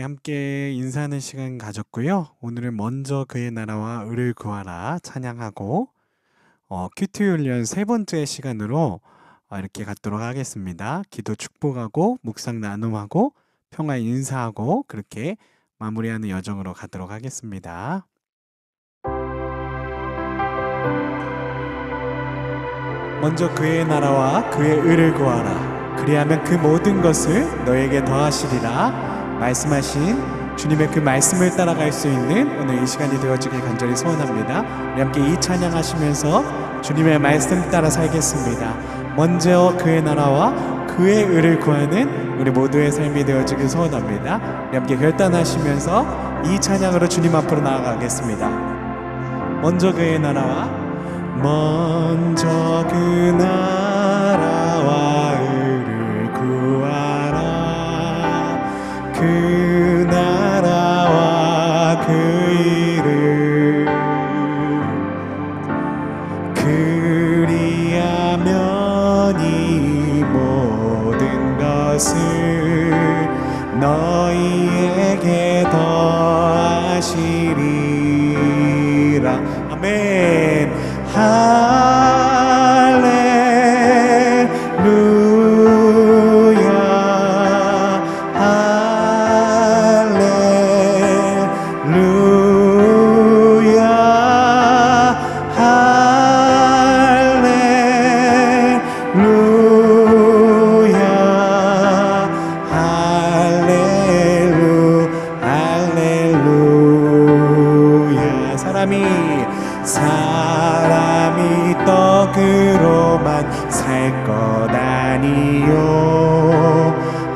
이렇게 함께 인사하는 시간 가졌고요. 오늘은 먼저 그의 나라와 의를 구하라 찬양하고 큐티 훈련 세 번째 시간으로 이렇게 갖도록 하겠습니다. 기도 축복하고 묵상 나눔하고 평화 인사하고 그렇게 마무리하는 여정으로 가도록 하겠습니다. 먼저 그의 나라와 그의 의를 구하라. 그리하면 그 모든 것을 너에게 더하시리라. 말씀하신 주님의 그 말씀을 따라갈 수 있는 오늘 이 시간이 되어지길 간절히 소원합니다. 우리 함께 이 찬양하시면서 주님의 말씀 따라 살겠습니다. 먼저 그의 나라와 그의 의를 구하는 우리 모두의 삶이 되어지길 소원합니다. 우리 함께 결단하시면서 이 찬양으로 주님 앞으로 나아가겠습니다. 먼저 그의 나라와 먼저 그 나라와 의를 구하라. 그 나라와 그 일을 그리하면 이 모든 것을 너희에게 더하시리라. 아멘. 할렐루야 할렐루야 할렐루야 할렐루야. 사람이 떡으로만 살 것 아니요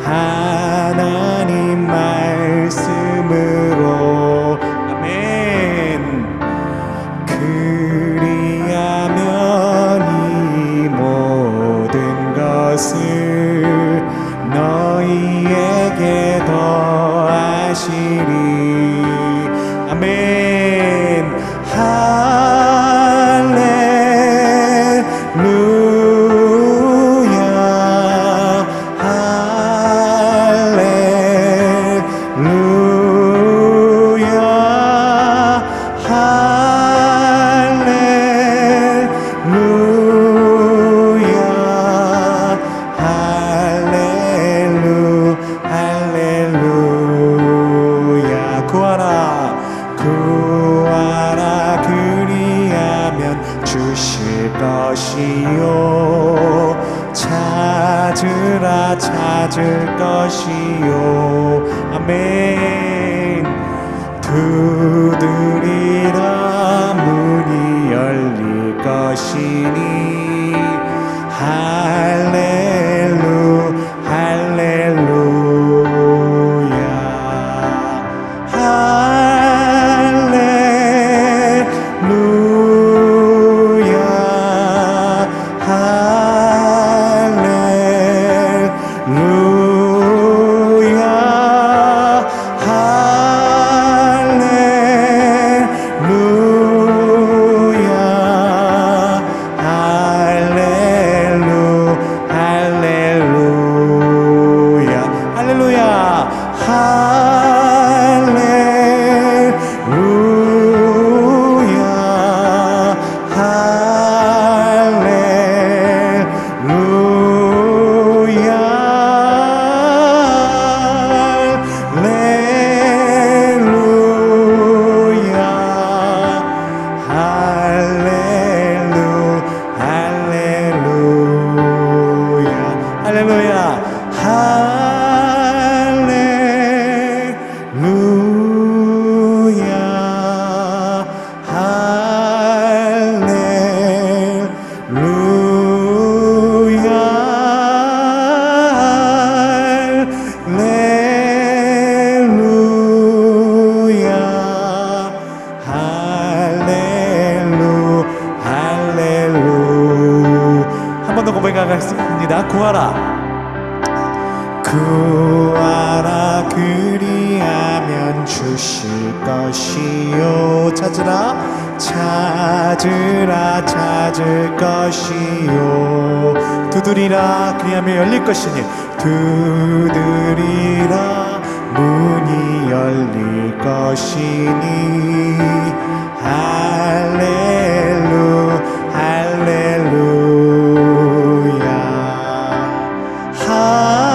하나님 말씀으로. 아멘. 그리하면 이 모든 것을 너희에게 더하시리. 아멘. 할렐루야 할렐루야 할렐루야 할렐루야. 구하라 그리하면 주실 것이요 찾으라 찾을 것이요. 아멘. 두드리라 문이 열릴 것이니 할렐루야 할렐루야 할렐루야 고백하겠습니다. 구하라 그리하면 주실 것이요 찾으라 찾을 것이요 두드리라 그리하면 열릴 것이니 두드리라 문이 열릴 것이니 할렐루 할렐루야 할렐루야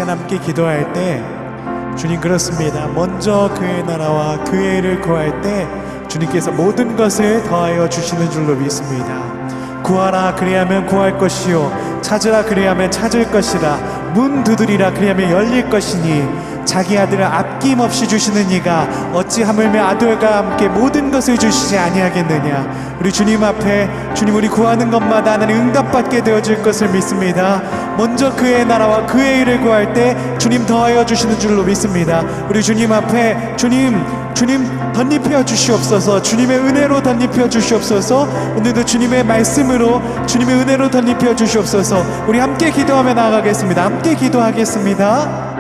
함께 기도할 때 주님 그렇습니다. 먼저 그의 나라와 그의 일을 구할 때 주님께서 모든 것을 더하여 주시는 줄로 믿습니다. 구하라 그리하면 구할 것이요 찾으라 그리하면 찾을 것이라 문 두드리라 그리하면 열릴 것이니 자기 아들을 아낌없이 주시는 이가 어찌 하물며 아들과 함께 모든 것을 주시지 아니하겠느냐. 우리 주님 앞에 주님 우리 구하는 것마다 하나님 응답받게 되어질 것을 믿습니다. 먼저 그의 나라와 그의 일을 구할 때 주님 더하여 주시는 줄로 믿습니다. 우리 주님 앞에 주님 덧입혀 주시옵소서. 주님의 은혜로 덧입혀 주시옵소서. 오늘도 주님의 말씀으로 주님의 은혜로 덧입혀 주시옵소서. 우리 함께 기도하며 나아가겠습니다. 함께 기도하겠습니다.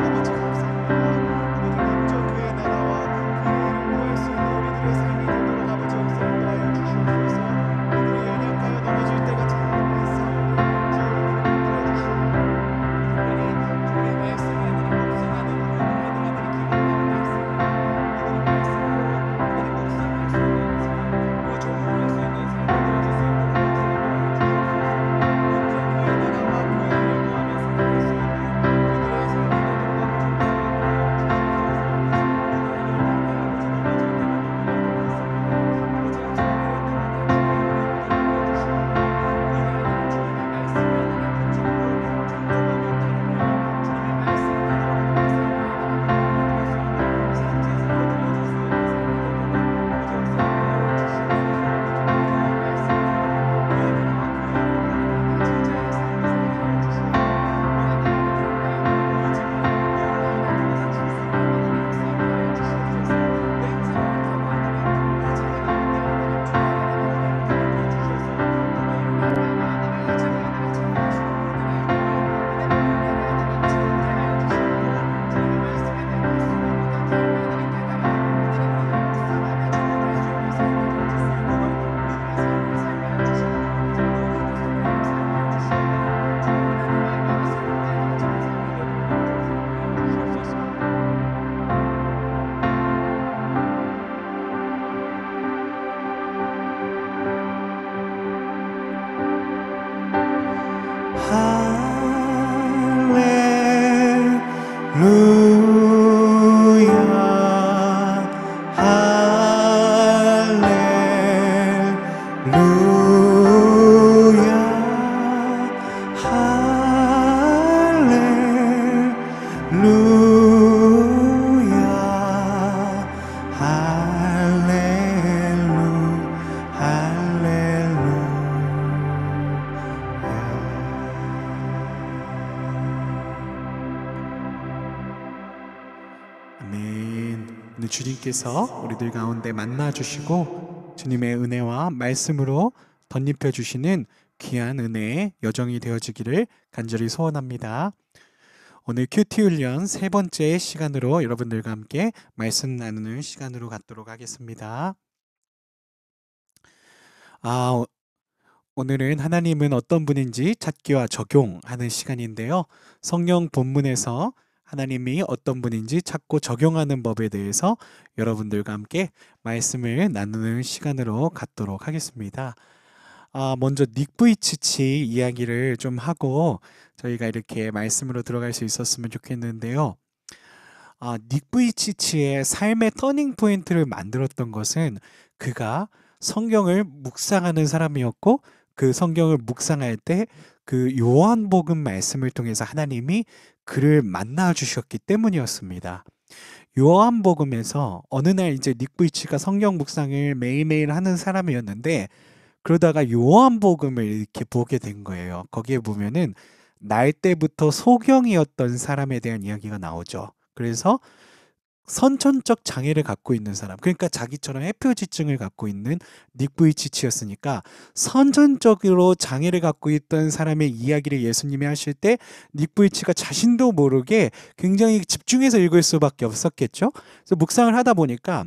주님께서 우리들 가운데 만나주시고 주님의 은혜와 말씀으로 덧입혀 주시는 귀한 은혜의 여정이 되어지기를 간절히 소원합니다. 오늘 큐티 훈련 세 번째 시간으로 여러분들과 함께 말씀 나누는 시간으로 갖도록 하겠습니다. 오늘은 하나님은 어떤 분인지 찾기와 적용하는 시간인데요. 성경 본문에서 하나님이 어떤 분인지 찾고 적용하는 법에 대해서 여러분들과 함께 말씀을 나누는 시간으로 갖도록 하겠습니다. 먼저 닉 부이치치 이야기를 좀 하고 저희가 이렇게 말씀으로 들어갈 수 있었으면 좋겠는데요. 닉 부이치치의 삶의 터닝 포인트를 만들었던 것은 그가 성경을 묵상하는 사람이었고 그 성경을 묵상할 때 그 요한복음 말씀을 통해서 하나님이 그를 만나 주셨기 때문이었습니다. 요한복음에서 어느 날 이제 닉 부이치가 성경 묵상을 매일매일 하는 사람이었는데 그러다가 요한복음을 이렇게 보게 된 거예요. 거기에 보면은 날 때부터 소경이었던 사람에 대한 이야기가 나오죠. 그래서 선천적 장애를 갖고 있는 사람, 그러니까 자기처럼 해표지증을 갖고 있는 닉 부이치치였으니까 선천적으로 장애를 갖고 있던 사람의 이야기를 예수님이 하실 때 닉 부이치가 자신도 모르게 굉장히 집중해서 읽을 수밖에 없었겠죠. 그래서 묵상을 하다 보니까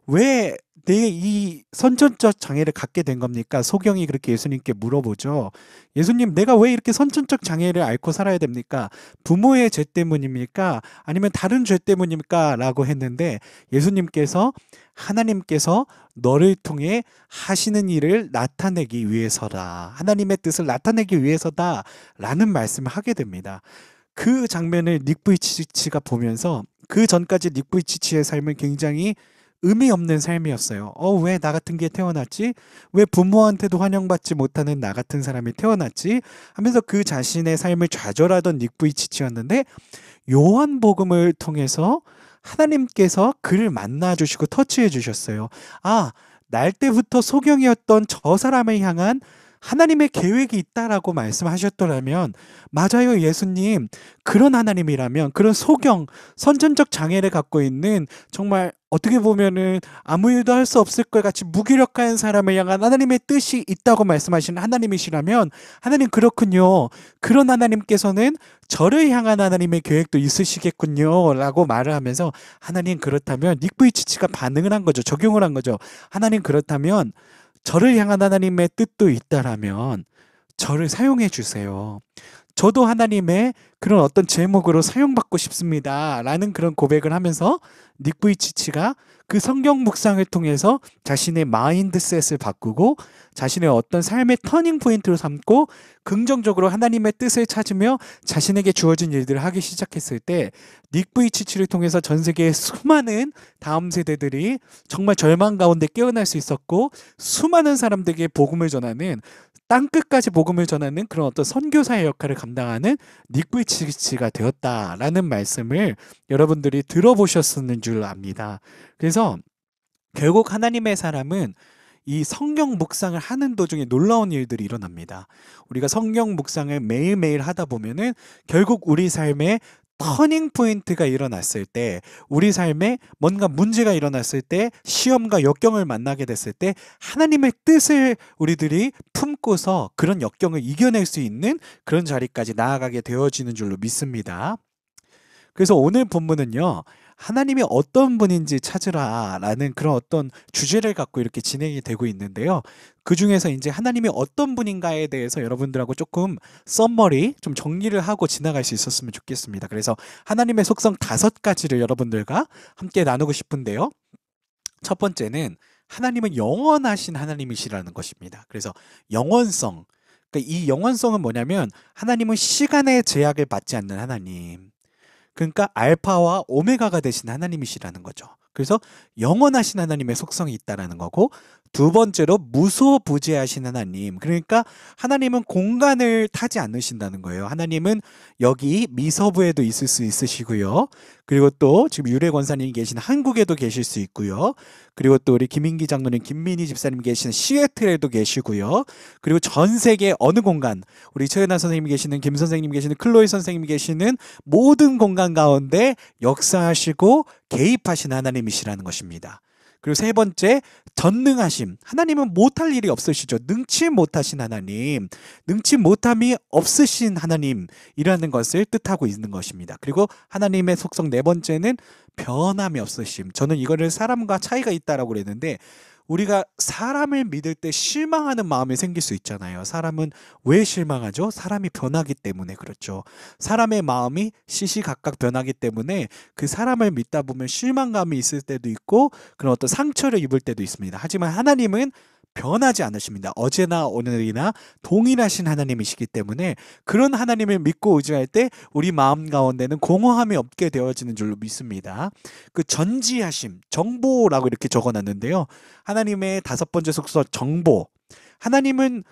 왜 내 이 선천적 장애를 갖게 된 겁니까? 소경이 그렇게 예수님께 물어보죠. 예수님, 내가 왜 이렇게 선천적 장애를 앓고 살아야 됩니까? 부모의 죄 때문입니까? 아니면 다른 죄 때문입니까? 라고 했는데 예수님께서 하나님께서 너를 통해 하시는 일을 나타내기 위해서다. 하나님의 뜻을 나타내기 위해서다. 라는 말씀을 하게 됩니다. 그 장면을 닉 부이치치가 보면서 그 전까지 닉 부이치치의 삶은 굉장히 의미 없는 삶이었어요. 왜 나 같은 게 태어났지? 왜 부모한테도 환영받지 못하는 나 같은 사람이 태어났지? 하면서 그 자신의 삶을 좌절하던 닉 부이치치였는데 요한복음을 통해서 하나님께서 그를 만나 주시고 터치해 주셨어요. 날 때부터 소경이었던 저 사람을 향한 하나님의 계획이 있다라고 말씀하셨더라면 맞아요, 예수님. 그런 하나님이라면 그런 소경, 선천적 장애를 갖고 있는 정말 어떻게 보면은 아무 일도 할 수 없을 것 같이 무기력한 사람을 향한 하나님의 뜻이 있다고 말씀하시는 하나님이시라면 하나님 그렇군요. 그런 하나님께서는 저를 향한 하나님의 계획도 있으시겠군요. 라고 말을 하면서 하나님 그렇다면 닉 부이치치가 반응을 한 거죠. 적용을 한 거죠. 하나님 그렇다면 저를 향한 하나님의 뜻도 있다라면 저를 사용해 주세요. 저도 하나님의 그런 어떤 제목으로 사용받고 싶습니다. 라는 그런 고백을 하면서 닉 부이치치가 그 성경 묵상을 통해서 자신의 마인드셋을 바꾸고 자신의 어떤 삶의 터닝 포인트로 삼고 긍정적으로 하나님의 뜻을 찾으며 자신에게 주어진 일들을 하기 시작했을 때 닉 부이치치를 통해서 전 세계의 수많은 다음 세대들이 정말 절망 가운데 깨어날 수 있었고 수많은 사람들에게 복음을 전하는 땅끝까지 복음을 전하는 그런 어떤 선교사의 역할을 감당하는 닉 부이치치가 되었다라는 말씀을 여러분들이 들어보셨었는 줄 압니다. 그래서 결국 하나님의 사람은 이 성경 묵상을 하는 도중에 놀라운 일들이 일어납니다. 우리가 성경 묵상을 매일매일 하다 보면은 결국 우리 삶에 터닝 포인트가 일어났을 때, 우리 삶에 뭔가 문제가 일어났을 때, 시험과 역경을 만나게 됐을 때 하나님의 뜻을 우리들이 품고서 그런 역경을 이겨낼 수 있는 그런 자리까지 나아가게 되어지는 줄로 믿습니다. 그래서 오늘 본문은요, 하나님이 어떤 분인지 찾으라 라는 그런 어떤 주제를 갖고 이렇게 진행이 되고 있는데요. 그 중에서 이제 하나님이 어떤 분인가에 대해서 여러분들하고 조금 썸머리 좀 정리를 하고 지나갈 수 있었으면 좋겠습니다. 그래서 하나님의 속성 5가지를 여러분들과 함께 나누고 싶은데요. 첫 번째는 하나님은 영원하신 하나님이시라는 것입니다. 그래서 영원성, 그러니까 이 영원성은 뭐냐면 하나님은 시간의 제약을 받지 않는 하나님, 그러니까 알파와 오메가가 되신 하나님이시라는 거죠. 그래서 영원하신 하나님의 속성이 있다라는 거고, 두 번째로 무소부재하신 하나님, 그러니까 하나님은 공간을 타지 않으신다는 거예요. 하나님은 여기 미서부에도 있을 수 있으시고요. 그리고 또 지금 유래 권사님이 계신 한국에도 계실 수 있고요. 그리고 또 우리 김인기 장로님, 김민희 집사님 계시는 시애틀에도 계시고요. 그리고 전 세계 어느 공간, 우리 최은하 선생님이 계시는, 김 선생님 계시는, 클로이 선생님이 계시는 모든 공간 가운데 역사하시고 개입하신 하나님이시라는 것입니다. 그리고 세 번째, 전능하심. 하나님은 못할 일이 없으시죠. 능치 못하신 하나님, 능치 못함이 없으신 하나님이라는 것을 뜻하고 있는 것입니다. 그리고 하나님의 속성 네 번째는 변함이 없으심. 저는 이거를 사람과 차이가 있다라고 그랬는데, 우리가 사람을 믿을 때 실망하는 마음이 생길 수 있잖아요. 사람은 왜 실망하죠? 사람이 변하기 때문에 그렇죠. 사람의 마음이 시시각각 변하기 때문에 그 사람을 믿다 보면 실망감이 있을 때도 있고 그런 어떤 상처를 입을 때도 있습니다. 하지만 하나님은 변하지 않으십니다. 어제나 오늘이나 동일하신 하나님이시기 때문에 그런 하나님을 믿고 의지할 때 우리 마음 가운데는 공허함이 없게 되어지는 줄로 믿습니다. 그 전지하심, 정보라고 이렇게 적어놨는데요. 하나님의 다섯 번째 속서 정보. 하나님은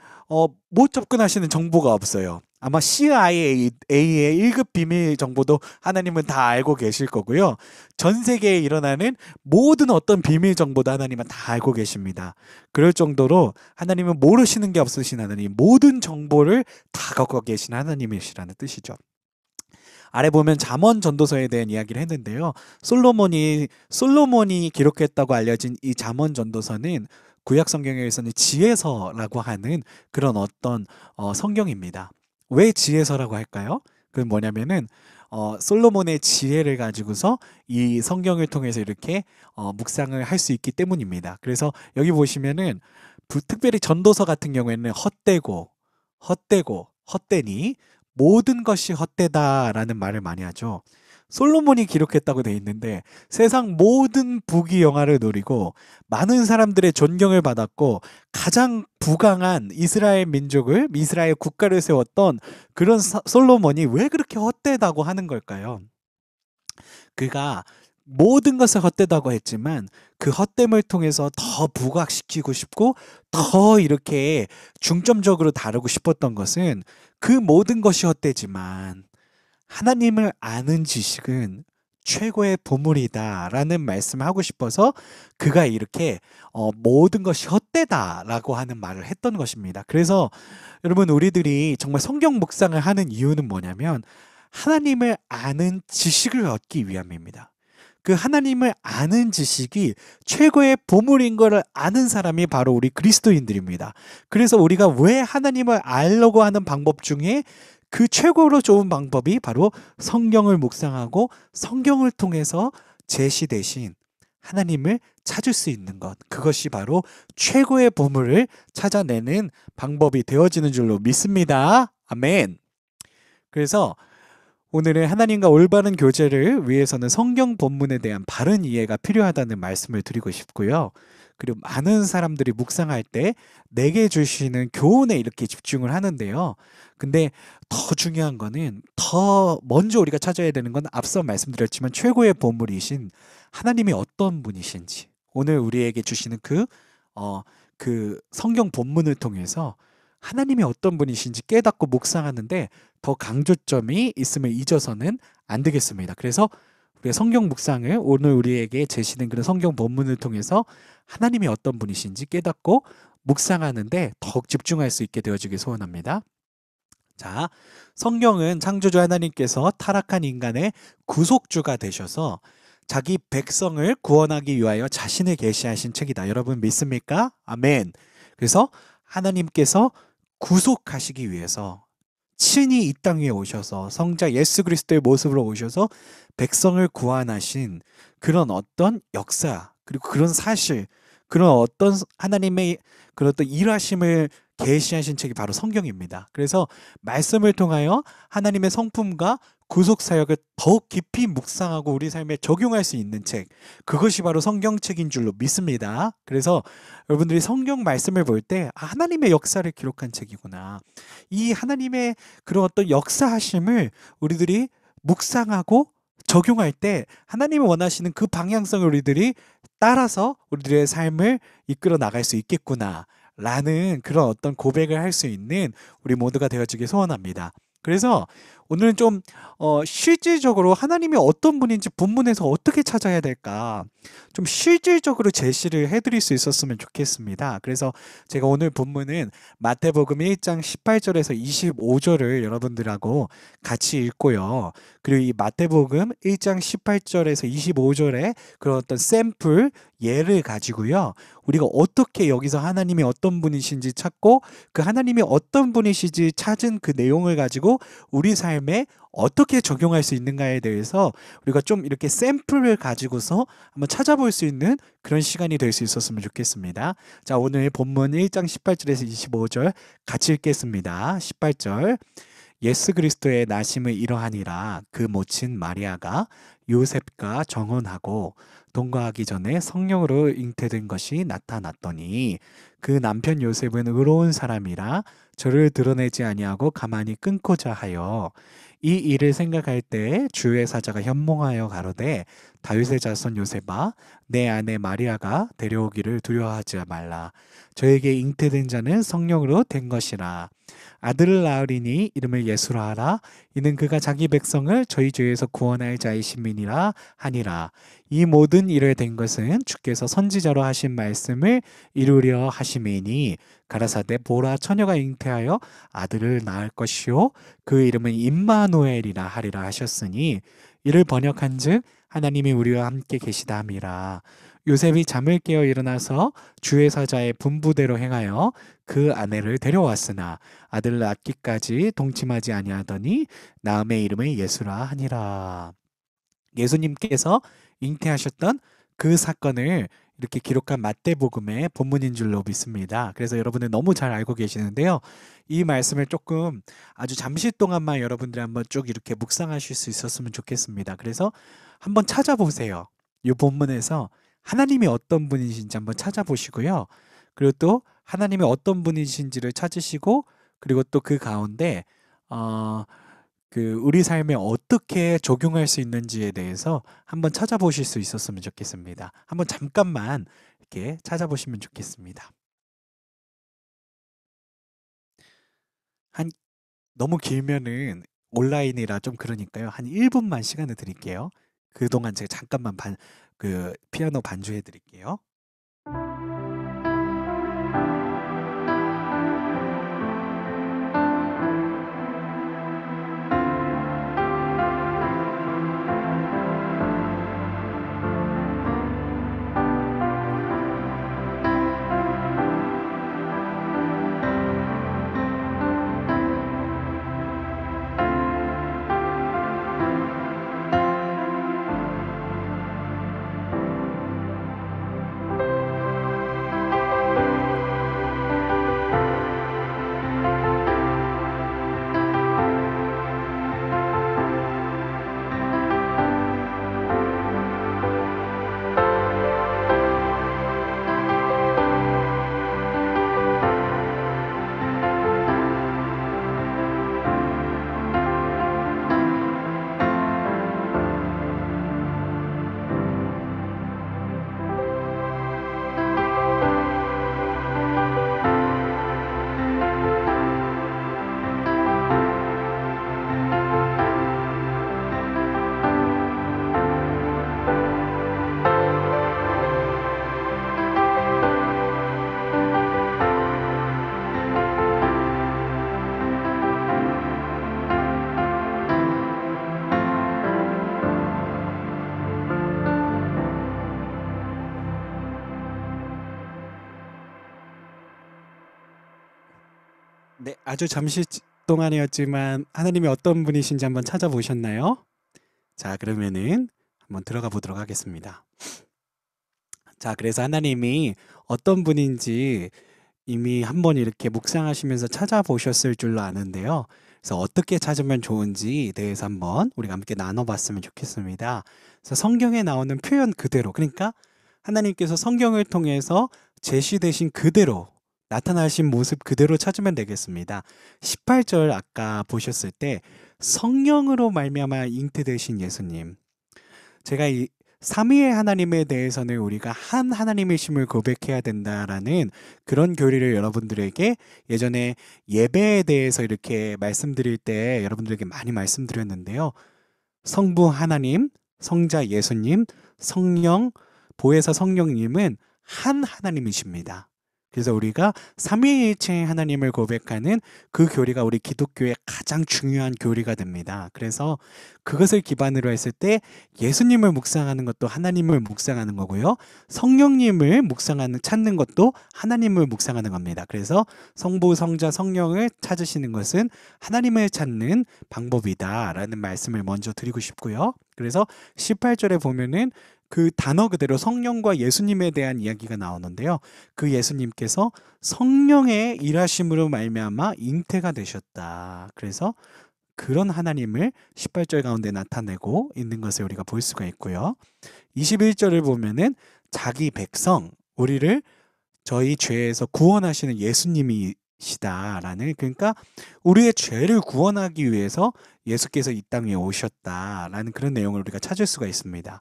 못 접근하시는 정보가 없어요. 아마 CIA의 1급 비밀 정보도 하나님은 다 알고 계실 거고요. 전 세계에 일어나는 모든 어떤 비밀 정보도 하나님은 다 알고 계십니다. 그럴 정도로 하나님은 모르시는 게 없으신 하나님, 모든 정보를 다 갖고 계신 하나님이시라는 뜻이죠. 아래 보면 잠언 전도서에 대한 이야기를 했는데요. 솔로몬이 기록했다고 알려진 이 잠언 전도서는 구약 성경에서는 지혜서라고 하는 그런 어떤 성경입니다. 왜 지혜서라고 할까요? 그건 뭐냐면은 솔로몬의 지혜를 가지고서 이 성경을 통해서 이렇게 묵상을 할 수 있기 때문입니다. 그래서 여기 보시면은 특별히 전도서 같은 경우에는 헛되니 모든 것이 헛되다라는 말을 많이 하죠. 솔로몬이 기록했다고 돼 있는데 세상 모든 부귀영화를 누리고 많은 사람들의 존경을 받았고 가장 부강한 이스라엘 민족을, 이스라엘 국가를 세웠던 그런 솔로몬이 왜 그렇게 헛되다고 하는 걸까요? 그가 모든 것을 헛되다고 했지만 그 헛됨을 통해서 더 부각시키고 싶고 더 이렇게 중점적으로 다루고 싶었던 것은 그 모든 것이 헛되지만 하나님을 아는 지식은 최고의 보물이다라는 말씀을 하고 싶어서 그가 이렇게 모든 것이 헛되다라고 하는 말을 했던 것입니다. 그래서 여러분 우리들이 정말 성경 묵상을 하는 이유는 뭐냐면 하나님을 아는 지식을 얻기 위함입니다. 그 하나님을 아는 지식이 최고의 보물인 것을 아는 사람이 바로 우리 그리스도인들입니다. 그래서 우리가 왜 하나님을 알려고 하는 방법 중에 그 최고로 좋은 방법이 바로 성경을 묵상하고 성경을 통해서 제시되신 하나님을 찾을 수 있는 것. 그것이 바로 최고의 보물을 찾아내는 방법이 되어지는 줄로 믿습니다. 아멘. 그래서 오늘은 하나님과 올바른 교제를 위해서는 성경 본문에 대한 바른 이해가 필요하다는 말씀을 드리고 싶고요. 그리고 많은 사람들이 묵상할 때 내게 주시는 교훈에 이렇게 집중을 하는데요. 근데 더 중요한 거는 더 먼저 우리가 찾아야 되는 건 앞서 말씀드렸지만 최고의 보물이신 하나님이 어떤 분이신지 오늘 우리에게 주시는 그 성경 본문을 통해서 하나님이 어떤 분이신지 깨닫고 묵상하는데 더 강조점이 있음을 잊어서는 안 되겠습니다. 그래서 우리가 성경 묵상을 오늘 우리에게 제시된 그런 성경 본문을 통해서 하나님이 어떤 분이신지 깨닫고 묵상하는데 더욱 집중할 수 있게 되어지길 소원합니다. 자, 성경은 창조주 하나님께서 타락한 인간의 구속주가 되셔서 자기 백성을 구원하기 위하여 자신을 계시하신 책이다. 여러분 믿습니까? 아멘. 그래서 하나님께서 구속하시기 위해서 친히 이 땅 위에 오셔서 성자 예수 그리스도의 모습으로 오셔서 백성을 구원하신 그런 어떤 역사 그리고 그런 사실 그런 어떤 하나님의 그런 어떤 일하심을 계시하신 책이 바로 성경입니다. 그래서 말씀을 통하여 하나님의 성품과 구속 사역을 더욱 깊이 묵상하고 우리 삶에 적용할 수 있는 책, 그것이 바로 성경책인 줄로 믿습니다. 그래서 여러분들이 성경 말씀을 볼 때 하나님의 역사를 기록한 책이구나, 이 하나님의 그런 어떤 역사하심을 우리들이 묵상하고 적용할 때 하나님이 원하시는 그 방향성을 우리들이 따라서 우리들의 삶을 이끌어 나갈 수 있겠구나 라는 그런 어떤 고백을 할 수 있는 우리 모두가 되어주길 소원합니다. 그래서 오늘은 좀 실질적으로 하나님이 어떤 분인지 본문에서 어떻게 찾아야 될까 좀 실질적으로 제시를 해드릴 수 있었으면 좋겠습니다. 그래서 제가 오늘 본문은 마태복음 1장 18절에서 25절을 여러분들하고 같이 읽고요. 그리고 이 마태복음 1장 18절에서 25절에 그런 어떤 샘플 예를 가지고요. 우리가 어떻게 여기서 하나님이 어떤 분이신지 찾고 그 하나님이 어떤 분이신지 찾은 그 내용을 가지고 우리 삶에 어떻게 적용할 수 있는가에 대해서 우리가 좀 이렇게 샘플을 가지고서 한번 찾아볼 수 있는 그런 시간이 될 수 있었으면 좋겠습니다. 자, 오늘 본문 1장 18절에서 25절 같이 읽겠습니다. 18절 예수 그리스도의 나심을 이러하니라. 그 모친 마리아가 요셉과 정혼하고 동거하기 전에 성령으로 잉태된 것이 나타났더니 그 남편 요셉은 의로운 사람이라 저를 드러내지 아니하고 가만히 끊고자 하여 이 일을 생각할 때 주의 사자가 현몽하여 가로되 다윗의 자손 요셉아 내 아내 마리아가 데려오기를 두려워하지 말라. 저에게 잉태된 자는 성령으로 된 것이라. 아들을 낳으리니 이름을 예수라 하라. 이는 그가 자기 백성을 저희 죄에서 구원할 자이심이니라 하니라. 이 모든 일을 된 것은 주께서 선지자로 하신 말씀을 이루려 하심이니 가라사대 보라 처녀가 잉태하여 아들을 낳을 것이요 그 이름은 임마누엘이라 하리라 하셨으니 이를 번역한즉 하나님이 우리와 함께 계시다 함이라. 요셉이 잠을 깨어 일어나서 주의 사자의 분부대로 행하여 그 아내를 데려왔으나 아들을 낳기까지 동침하지 아니하더니 낳음의 이름을 예수라 하니라. 예수님께서 잉태하셨던 그 사건을 이렇게 기록한 마태복음의 본문인 줄로 믿습니다. 그래서 여러분은 너무 잘 알고 계시는데요. 이 말씀을 조금 아주 잠시 동안만 여러분들이 한번 쭉 이렇게 묵상하실 수 있었으면 좋겠습니다. 그래서 한번 찾아보세요. 이 본문에서 하나님이 어떤 분이신지 한번 찾아보시고요. 그리고 또 하나님이 어떤 분이신지를 찾으시고 그리고 또 그 가운데 우리 삶에 어떻게 적용할 수 있는지에 대해서 한번 찾아보실 수 있었으면 좋겠습니다. 한번 잠깐만 이렇게 찾아보시면 좋겠습니다. 너무 길면은 온라인이라 좀 그러니까요. 한 1분만 시간을 드릴게요. 그동안 제가 잠깐만 피아노 반주해 드릴게요. 네, 아주 잠시 동안이었지만 하나님이 어떤 분이신지 한번 찾아보셨나요? 자, 그러면은 한번 들어가 보도록 하겠습니다. 자, 그래서 하나님이 어떤 분인지 이미 한번 이렇게 묵상하시면서 찾아보셨을 줄로 아는데요. 그래서 어떻게 찾으면 좋은지에 대해서 한번 우리가 함께 나눠봤으면 좋겠습니다. 그래서 성경에 나오는 표현 그대로, 그러니까 하나님께서 성경을 통해서 제시되신 그대로 나타나신 모습 그대로 찾으면 되겠습니다. 18절 아까 보셨을 때 성령으로 말미암아 잉태되신 예수님. 제가 이 삼위의 하나님에 대해서는 우리가 한 하나님이심을 고백해야 된다라는 그런 교리를 여러분들에게 예전에 예배에 대해서 이렇게 말씀드릴 때 여러분들에게 많이 말씀드렸는데요. 성부 하나님, 성자 예수님, 성령, 보혜사 성령님은 한 하나님이십니다. 그래서 우리가 삼위일체의 하나님을 고백하는 그 교리가 우리 기독교의 가장 중요한 교리가 됩니다. 그래서 그것을 기반으로 했을 때 예수님을 묵상하는 것도 하나님을 묵상하는 거고요. 성령님을 찾는 것도 하나님을 묵상하는 겁니다. 그래서 성부, 성자, 성령을 찾으시는 것은 하나님을 찾는 방법이다라는 말씀을 먼저 드리고 싶고요. 그래서 18절에 보면은 그 단어 그대로 성령과 예수님에 대한 이야기가 나오는데요. 그 예수님께서 성령의 일하심으로 말미암아 잉태가 되셨다. 그래서 그런 하나님을 18절 가운데 나타내고 있는 것을 우리가 볼 수가 있고요. 21절을 보면은 자기 백성, 우리를 저희 죄에서 구원하시는 예수님이시다라는, 그러니까 우리의 죄를 구원하기 위해서 예수께서 이 땅에 오셨다라는 그런 내용을 우리가 찾을 수가 있습니다.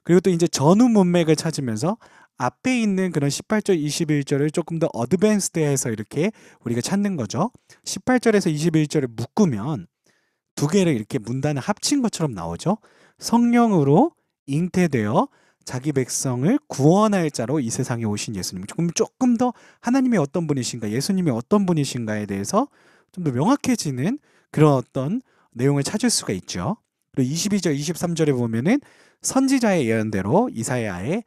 그리고 또 이제 전후 문맥을 찾으면서 앞에 있는 그런 18절, 21절을 조금 더 어드밴스드해서 이렇게 우리가 찾는 거죠. 18절에서 21절을 묶으면 두 개를 이렇게 문단을 합친 것처럼 나오죠. 성령으로 잉태되어 자기 백성을 구원할 자로 이 세상에 오신 예수님. 조금 더 하나님이 어떤 분이신가, 예수님이 어떤 분이신가에 대해서 좀 더 명확해지는 그런 어떤 내용을 찾을 수가 있죠. 그리고 22절, 23절에 보면은 선지자의 예언대로 이사야의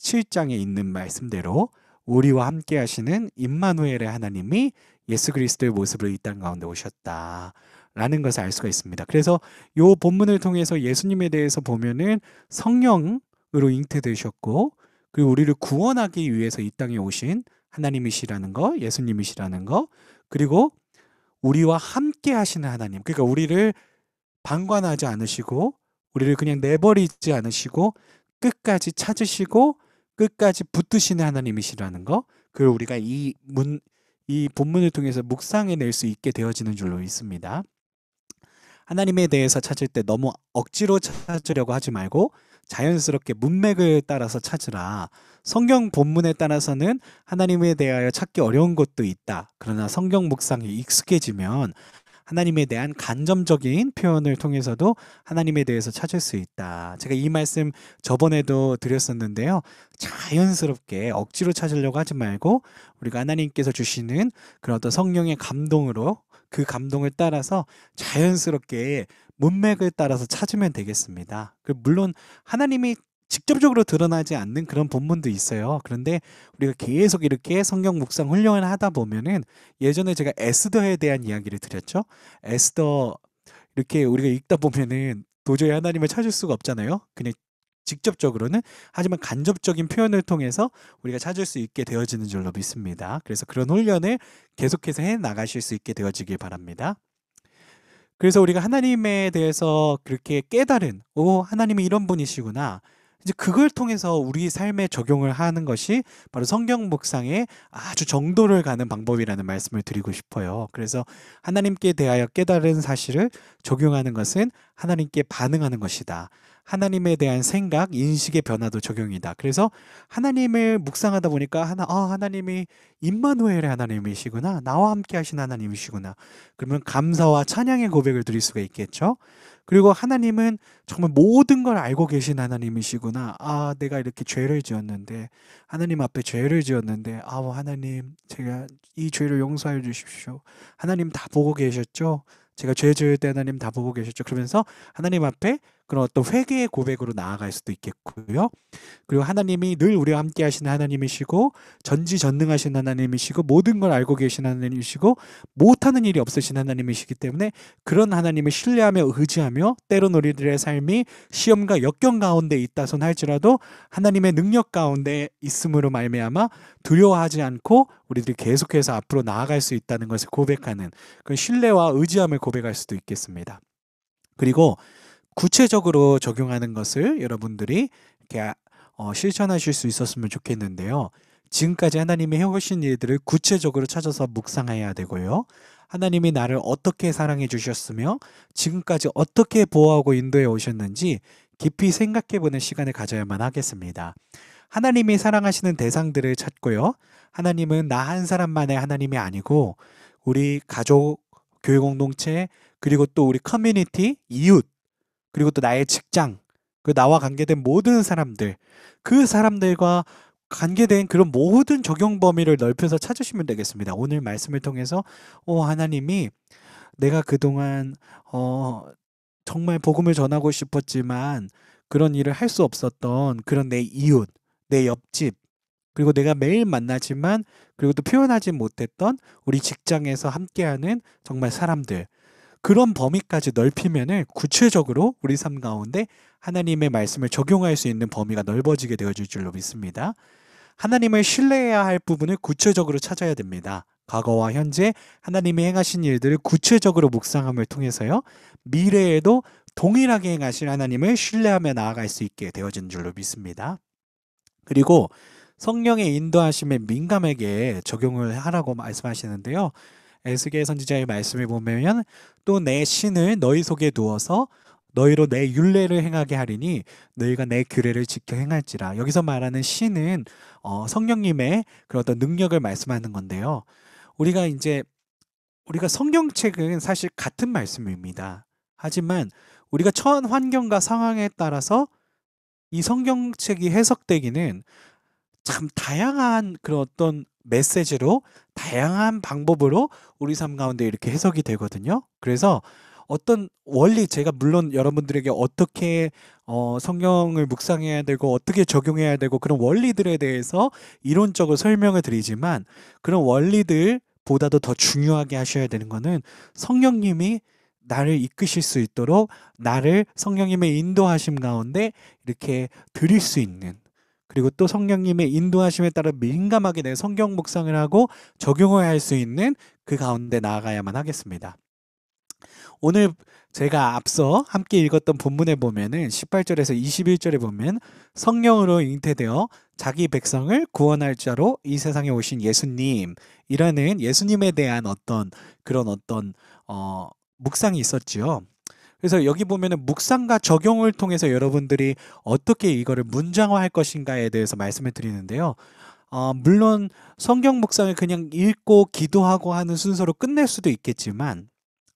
7장에 있는 말씀대로 우리와 함께 하시는 임마누엘의 하나님이 예수 그리스도의 모습으로 이 땅 가운데 오셨다라는 것을 알 수가 있습니다. 그래서 이 본문을 통해서 예수님에 대해서 보면은 성령으로 잉태되셨고, 그리고 우리를 구원하기 위해서 이 땅에 오신 하나님이시라는 거, 예수님이시라는 거, 그리고 우리와 함께 하시는 하나님, 그러니까 우리를 방관하지 않으시고 우리를 그냥 내버리지 않으시고 끝까지 찾으시고 끝까지 붙드시는 하나님이시라는 거, 그걸 우리가 이 본문을 통해서 묵상해낼 수 있게 되어지는 줄로 있습니다. 하나님에 대해서 찾을 때 너무 억지로 찾으려고 하지 말고 자연스럽게 문맥을 따라서 찾으라. 성경 본문에 따라서는 하나님에 대하여 찾기 어려운 것도 있다. 그러나 성경 묵상에 익숙해지면 하나님에 대한 간접적인 표현을 통해서도 하나님에 대해서 찾을 수 있다. 제가 이 말씀 저번에도 드렸었는데요. 자연스럽게 억지로 찾으려고 하지 말고 우리가 하나님께서 주시는 그런 어떤 성령의 감동으로 그 감동을 따라서 자연스럽게 문맥을 따라서 찾으면 되겠습니다. 물론 하나님이 직접적으로 드러나지 않는 그런 본문도 있어요. 그런데 우리가 계속 이렇게 성경 묵상 훈련을 하다 보면은, 예전에 제가 에스더에 대한 이야기를 드렸죠. 에스더 이렇게 우리가 읽다 보면은 도저히 하나님을 찾을 수가 없잖아요. 그냥 직접적으로는, 하지만 간접적인 표현을 통해서 우리가 찾을 수 있게 되어지는 줄로 믿습니다. 그래서 그런 훈련을 계속해서 해 나가실 수 있게 되어지길 바랍니다. 그래서 우리가 하나님에 대해서 그렇게 깨달은, 하나님이 이런 분이시구나, 이제 그걸 통해서 우리 삶에 적용을 하는 것이 바로 성경 묵상의 아주 정도를 가는 방법이라는 말씀을 드리고 싶어요. 그래서 하나님께 대하여 깨달은 사실을 적용하는 것은 하나님께 반응하는 것이다. 하나님에 대한 생각, 인식의 변화도 적용이다. 그래서 하나님을 묵상하다 보니까 하나님이 임마누엘의 하나님이시구나, 나와 함께 하신 하나님이시구나, 그러면 감사와 찬양의 고백을 드릴 수가 있겠죠. 그리고 하나님은 정말 모든 걸 알고 계신 하나님이시구나. 내가 이렇게 죄를 지었는데, 하나님 앞에 죄를 지었는데, 하나님, 제가 이 죄를 용서해 주십시오. 하나님 다 보고 계셨죠? 제가 죄 지을 때 하나님 다 보고 계셨죠? 그러면서 하나님 앞에 그런 어떤 회개의 고백으로 나아갈 수도 있겠고요. 그리고 하나님이 늘 우리와 함께 하시는 하나님이시고 전지전능하신 하나님이시고 모든 걸 알고 계신 하나님이시고 못하는 일이 없으신 하나님이시기 때문에 그런 하나님을 신뢰하며 의지하며, 때론 우리들의 삶이 시험과 역경 가운데 있다손 할지라도 하나님의 능력 가운데 있음으로 말미암아 두려워하지 않고 우리들이 계속해서 앞으로 나아갈 수 있다는 것을 고백하는 그런 신뢰와 의지함을 고백할 수도 있겠습니다. 그리고 구체적으로 적용하는 것을 여러분들이 이렇게 실천하실 수 있었으면 좋겠는데요. 지금까지 하나님이 해오신 일들을 구체적으로 찾아서 묵상해야 되고요. 하나님이 나를 어떻게 사랑해 주셨으며 지금까지 어떻게 보호하고 인도해 오셨는지 깊이 생각해보는 시간을 가져야만 하겠습니다. 하나님이 사랑하시는 대상들을 찾고요. 하나님은 나 한 사람만의 하나님이 아니고 우리 가족, 교회 공동체, 그리고 또 우리 커뮤니티, 이웃, 그리고 또 나의 직장, 나와 관계된 모든 사람들, 그 사람들과 관계된 그런 모든 적용 범위를 넓혀서 찾으시면 되겠습니다. 오늘 말씀을 통해서 하나님이 내가 그동안 정말 복음을 전하고 싶었지만 그런 일을 할 수 없었던 그런 내 이웃, 내 옆집, 그리고 내가 매일 만나지만 그리고 또 표현하지 못했던 우리 직장에서 함께하는 정말 사람들, 그런 범위까지 넓히면은 구체적으로 우리 삶 가운데 하나님의 말씀을 적용할 수 있는 범위가 넓어지게 되어질 줄로 믿습니다. 하나님을 신뢰해야 할 부분을 구체적으로 찾아야 됩니다. 과거와 현재 하나님이 행하신 일들을 구체적으로 묵상함을 통해서요, 미래에도 동일하게 행하실 하나님을 신뢰하며 나아갈 수 있게 되어진 줄로 믿습니다. 그리고 성령의 인도하심에 민감하게 적용을 하라고 말씀하시는데요. 에스겔 선지자의 말씀을 보면 또 내 신을 너희 속에 두어서 너희로 내 율례를 행하게 하리니 너희가 내 규례를 지켜 행할지라. 여기서 말하는 신은 성령님의 그런 어떤 능력을 말씀하는 건데요. 우리가 성경책은 사실 같은 말씀입니다. 하지만 우리가 처한 환경과 상황에 따라서 이 성경책이 해석되기는 참 다양한 그런 어떤 메시지로 다양한 방법으로 우리 삶 가운데 이렇게 해석이 되거든요. 그래서 어떤 원리, 제가 물론 여러분들에게 어떻게 성경을 묵상해야 되고 어떻게 적용해야 되고 그런 원리들에 대해서 이론적으로 설명을 드리지만, 그런 원리들보다도 더 중요하게 하셔야 되는 거는 성령님이 나를 이끄실 수 있도록 나를 성령님의 인도하심 가운데 이렇게 드릴 수 있는, 그리고 또 성령님의 인도하심에 따라 민감하게 내 성경 묵상을 하고 적용을 할 수 있는 그 가운데 나아가야만 하겠습니다. 오늘 제가 앞서 함께 읽었던 본문에 보면은 18절에서 21절에 보면 성령으로 잉태되어 자기 백성을 구원할 자로 이 세상에 오신 예수님이라는 예수님에 대한 그런 묵상이 있었지요. 그래서 여기 보면은 묵상과 적용을 통해서 여러분들이 어떻게 이거를 문장화할 것인가에 대해서 말씀을 드리는데요. 물론 성경 묵상을 그냥 읽고 기도하고 하는 순서로 끝낼 수도 있겠지만,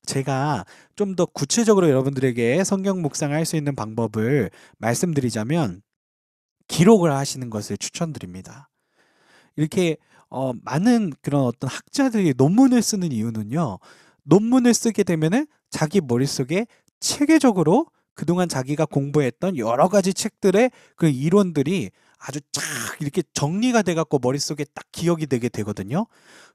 제가 좀 더 구체적으로 여러분들에게 성경 묵상을 할 수 있는 방법을 말씀드리자면 기록을 하시는 것을 추천드립니다. 이렇게 많은 그런 어떤 학자들이 논문을 쓰는 이유는요. 논문을 쓰게 되면은 자기 머릿속에 체계적으로 그동안 자기가 공부했던 여러 가지 책들의 그 이론들이 아주 쫙 이렇게 정리가 돼 갖고 머릿속에 딱 기억이 되게 되거든요.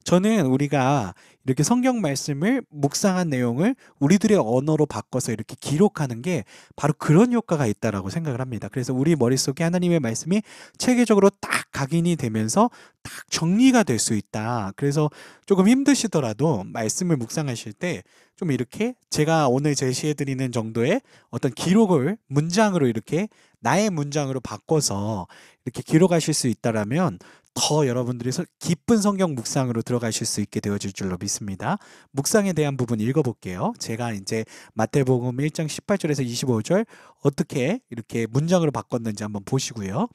저는 우리가 이렇게 성경 말씀을 묵상한 내용을 우리들의 언어로 바꿔서 이렇게 기록하는 게 바로 그런 효과가 있다라고 생각을 합니다. 그래서 우리 머릿속에 하나님의 말씀이 체계적으로 딱 각인이 되면서 딱 정리가 될 수 있다. 그래서 조금 힘드시더라도 말씀을 묵상하실 때 좀 이렇게 제가 오늘 제시해 드리는 정도의 어떤 기록을 문장으로 이렇게 나의 문장으로 바꿔서 이렇게 기록하실 수 있다라면 더 여러분들이 깊은 성경 묵상으로 들어가실 수 있게 되어질 줄로 믿습니다. 묵상에 대한 부분 읽어볼게요. 제가 이제 마태복음 1장 18절에서 25절 어떻게 이렇게 문장으로 바꿨는지 한번 보시고요.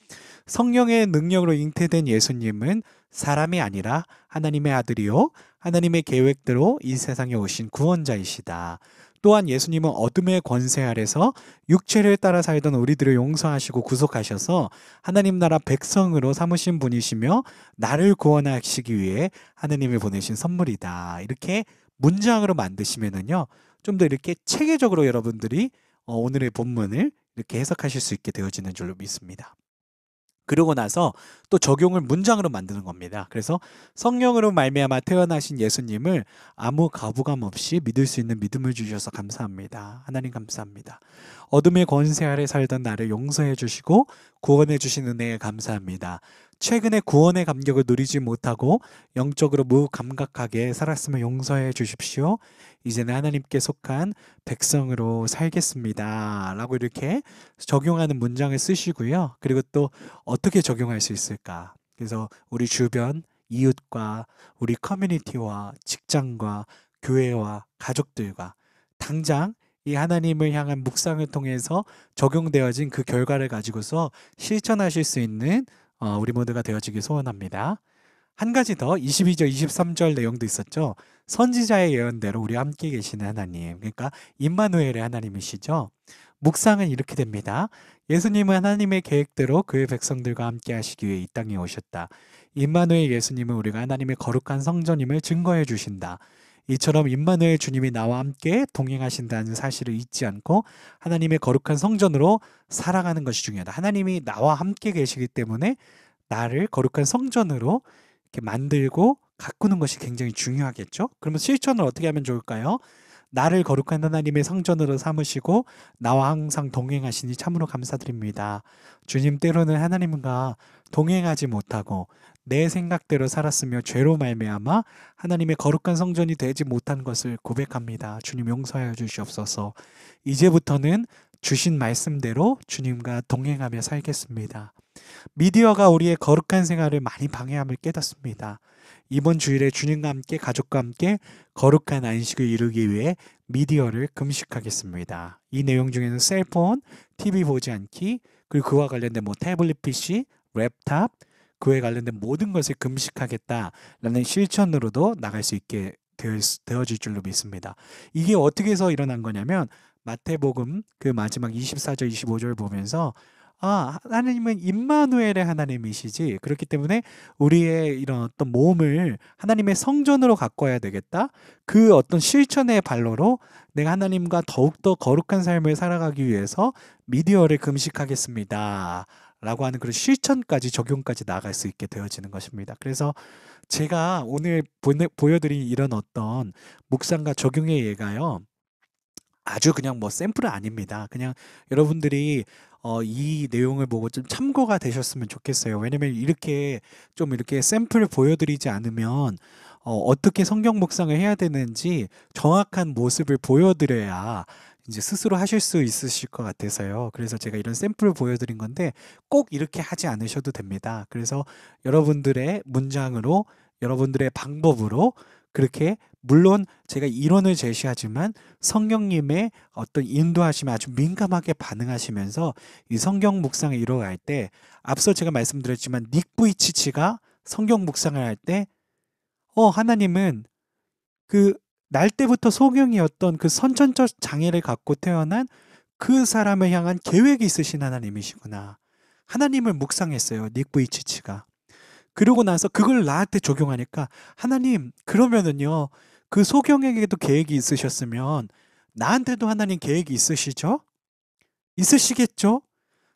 성령의 능력으로 잉태된 예수님은 사람이 아니라 하나님의 아들이요 하나님의 계획대로 이 세상에 오신 구원자이시다. 또한 예수님은 어둠의 권세 아래서 육체를 따라 살던 우리들을 용서하시고 구속하셔서 하나님 나라 백성으로 삼으신 분이시며 나를 구원하시기 위해 하나님을 보내신 선물이다. 이렇게 문장으로 만드시면은요, 좀 더 이렇게 체계적으로 여러분들이 오늘의 본문을 이렇게 해석하실 수 있게 되어지는 줄로 믿습니다. 그러고 나서 또 적용을 문장으로 만드는 겁니다. 그래서 성령으로 말미암아 태어나신 예수님을 아무 거부감 없이 믿을 수 있는 믿음을 주셔서 감사합니다. 하나님 감사합니다. 어둠의 권세 아래 살던 나를 용서해 주시고 구원해 주신 은혜에 감사합니다. 최근에 구원의 감격을 누리지 못하고 영적으로 무감각하게 살았음을 용서해 주십시오. 이제는 하나님께 속한 백성으로 살겠습니다. 라고 이렇게 적용하는 문장을 쓰시고요. 그리고 또 어떻게 적용할 수 있을까? 그래서 우리 주변 이웃과 우리 커뮤니티와 직장과 교회와 가족들과 당장 이 하나님을 향한 묵상을 통해서 적용되어진 그 결과를 가지고서 실천하실 수 있는 우리 모두가 되어지길 소원합니다. 한 가지 더 22절 23절 내용도 있었죠. 선지자의 예언대로 우리 함께 계시는 하나님, 그러니까 임마누엘의 하나님이시죠. 묵상은 이렇게 됩니다. 예수님은 하나님의 계획대로 그의 백성들과 함께 하시기 위해 이 땅에 오셨다. 임마누엘 예수님은 우리가 하나님의 거룩한 성전임을 증거해 주신다. 이처럼 임마누엘 주님이 나와 함께 동행하신다는 사실을 잊지 않고 하나님의 거룩한 성전으로 살아가는 것이 중요하다. 하나님이 나와 함께 계시기 때문에 나를 거룩한 성전으로 이렇게 만들고 가꾸는 것이 굉장히 중요하겠죠. 그러면 실천을 어떻게 하면 좋을까요? 나를 거룩한 하나님의 성전으로 삼으시고 나와 항상 동행하시니 참으로 감사드립니다. 주님, 때로는 하나님과 동행하지 못하고 내 생각대로 살았으며 죄로 말미암아 하나님의 거룩한 성전이 되지 못한 것을 고백합니다. 주님, 용서하여 주시옵소서. 이제부터는 주신 말씀대로 주님과 동행하며 살겠습니다. 미디어가 우리의 거룩한 생활을 많이 방해함을 깨닫습니다. 이번 주일에 주님과 함께 가족과 함께 거룩한 안식을 이루기 위해 미디어를 금식하겠습니다. 이 내용 중에는 셀폰, TV 보지 않기, 그리고 그와 관련된 태블릿 PC, 랩탑, 그에 관련된 모든 것을 금식하겠다라는 실천으로도 나갈 수 있게 되어질 줄로 믿습니다. 이게 어떻게 해서 일어난 거냐면 마태복음 그 마지막 24절 25절 보면서 하나님은 임마누엘의 하나님이시지, 그렇기 때문에 우리의 이런 어떤 몸을 하나님의 성전으로 가꿔야 되겠다, 그 어떤 실천의 발로로 내가 하나님과 더욱더 거룩한 삶을 살아가기 위해서 미디어를 금식하겠습니다 라고 하는 그런 실천까지 적용까지 나갈 수 있게 되어지는 것입니다. 그래서 제가 오늘 보여드린 이런 어떤 묵상과 적용의 예가요, 아주 그냥 샘플은 아닙니다. 그냥 여러분들이 이 내용을 보고 좀 참고가 되셨으면 좋겠어요. 왜냐면 이렇게 샘플을 보여드리지 않으면 어떻게 성경 묵상을 해야 되는지 정확한 모습을 보여드려야 이제 스스로 하실 수 있으실 것 같아서요. 그래서 제가 이런 샘플을 보여드린 건데 꼭 이렇게 하지 않으셔도 됩니다. 그래서 여러분들의 문장으로, 여러분들의 방법으로, 그렇게 물론 제가 이론을 제시하지만 성령님의 어떤 인도하심에 아주 민감하게 반응하시면서 이 성경 묵상을 이루어갈 때, 앞서 제가 말씀드렸지만 닉 부이치치가 성경 묵상을 할 때 하나님은 그 날 때부터 소경이었던 그 선천적 장애를 갖고 태어난 그 사람을 향한 계획이 있으신 하나님이시구나, 하나님을 묵상했어요, 닉 부이치치가. 그러고 나서 그걸 나한테 적용하니까, 하나님 그러면은요 그 소경에게도 계획이 있으셨으면 나한테도 하나님 계획이 있으시죠? 있으시겠죠?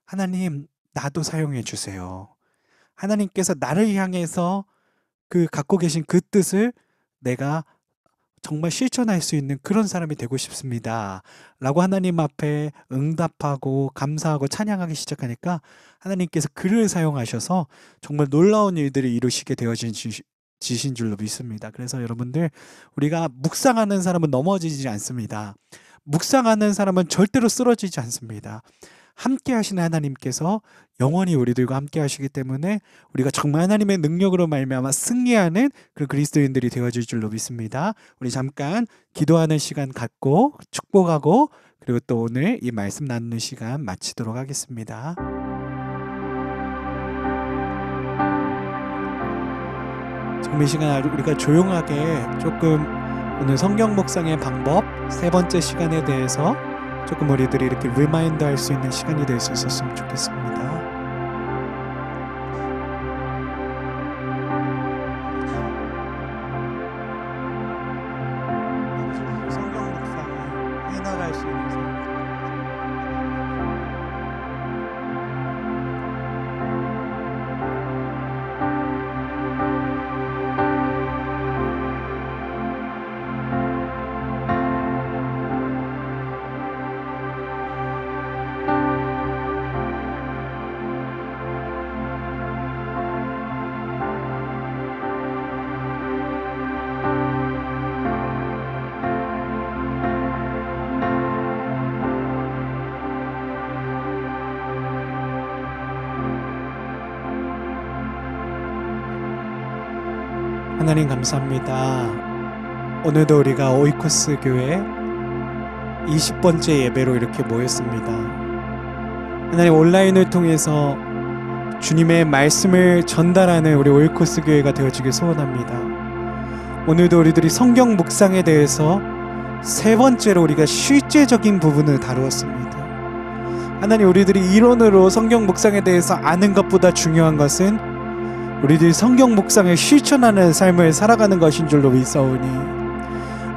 하나님 나도 사용해 주세요. 하나님께서 나를 향해서 그 갖고 계신 그 뜻을 내가 정말 실천할 수 있는 그런 사람이 되고 싶습니다 라고 하나님 앞에 응답하고 감사하고 찬양하기 시작하니까 하나님께서 그를 사용하셔서 정말 놀라운 일들을 이루시게 되어지신 줄로 믿습니다. 그래서 여러분들, 우리가 묵상하는 사람은 넘어지지 않습니다. 묵상하는 사람은 절대로 쓰러지지 않습니다. 함께 하시는 하나님께서 영원히 우리들과 함께 하시기 때문에 우리가 정말 하나님의 능력으로 말미암아 승리하는 그런 그리스도인들이 되어질 줄로 믿습니다. 우리 잠깐 기도하는 시간 갖고 축복하고, 그리고 또 오늘 이 말씀 나누는 시간 마치도록 하겠습니다. 지금 이 시간 우리가 조용하게 조금 오늘 성경 묵상의 방법 세 번째 시간에 대해서 조금 우리들이 이렇게 리마인드 할 수 있는 시간이 될 수 있었으면 좋겠습니다. 성경 묵상을 해나갈 수 있는 삶. 하나님 감사합니다. 오늘도 우리가 오이코스 교회 20번째 예배로 이렇게 모였습니다. 하나님, 온라인을 통해서 주님의 말씀을 전달하는 우리 오이코스 교회가 되어지길 소원합니다. 오늘도 우리들이 성경 묵상에 대해서 세 번째로 우리가 실제적인 부분을 다루었습니다. 하나님, 우리들이 이론으로 성경 묵상에 대해서 아는 것보다 중요한 것은 우리들이 성경 묵상을 실천하는 삶을 살아가는 것인 줄로 믿사오니,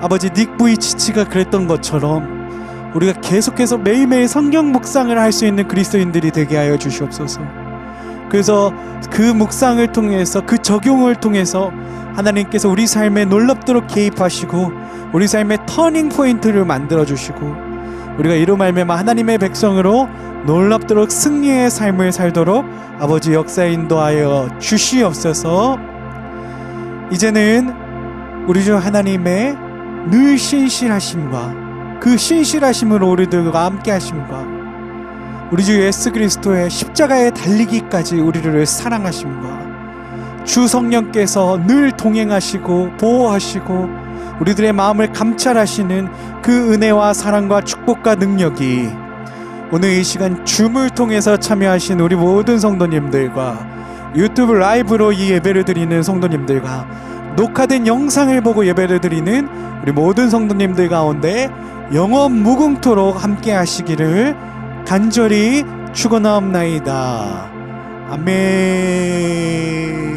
아버지, 닉 부이치치가 그랬던 것처럼 우리가 계속해서 매일매일 성경 묵상을 할 수 있는 그리스도인들이 되게 하여 주시옵소서. 그래서 그 묵상을 통해서, 그 적용을 통해서 하나님께서 우리 삶에 놀랍도록 개입하시고 우리 삶의 터닝 포인트를 만들어 주시고, 우리가 이로 말미암아 하나님의 백성으로 놀랍도록 승리의 삶을 살도록 아버지 역사 인도하여 주시옵소서. 이제는 우리 주 하나님의 늘 신실하심과 그 신실하심으로 우리들과 함께 하심과 우리 주 예수 그리스도의 십자가에 달리기까지 우리를 사랑하심과 주 성령께서 늘 동행하시고 보호하시고 우리들의 마음을 감찰하시는 그 은혜와 사랑과 축복과 능력이 오늘 이 시간 줌을 통해서 참여하신 우리 모든 성도님들과 유튜브 라이브로 이 예배를 드리는 성도님들과 녹화된 영상을 보고 예배를 드리는 우리 모든 성도님들 가운데 영원 무궁토록 함께 하시기를 간절히 축원하옵나이다. 아멘.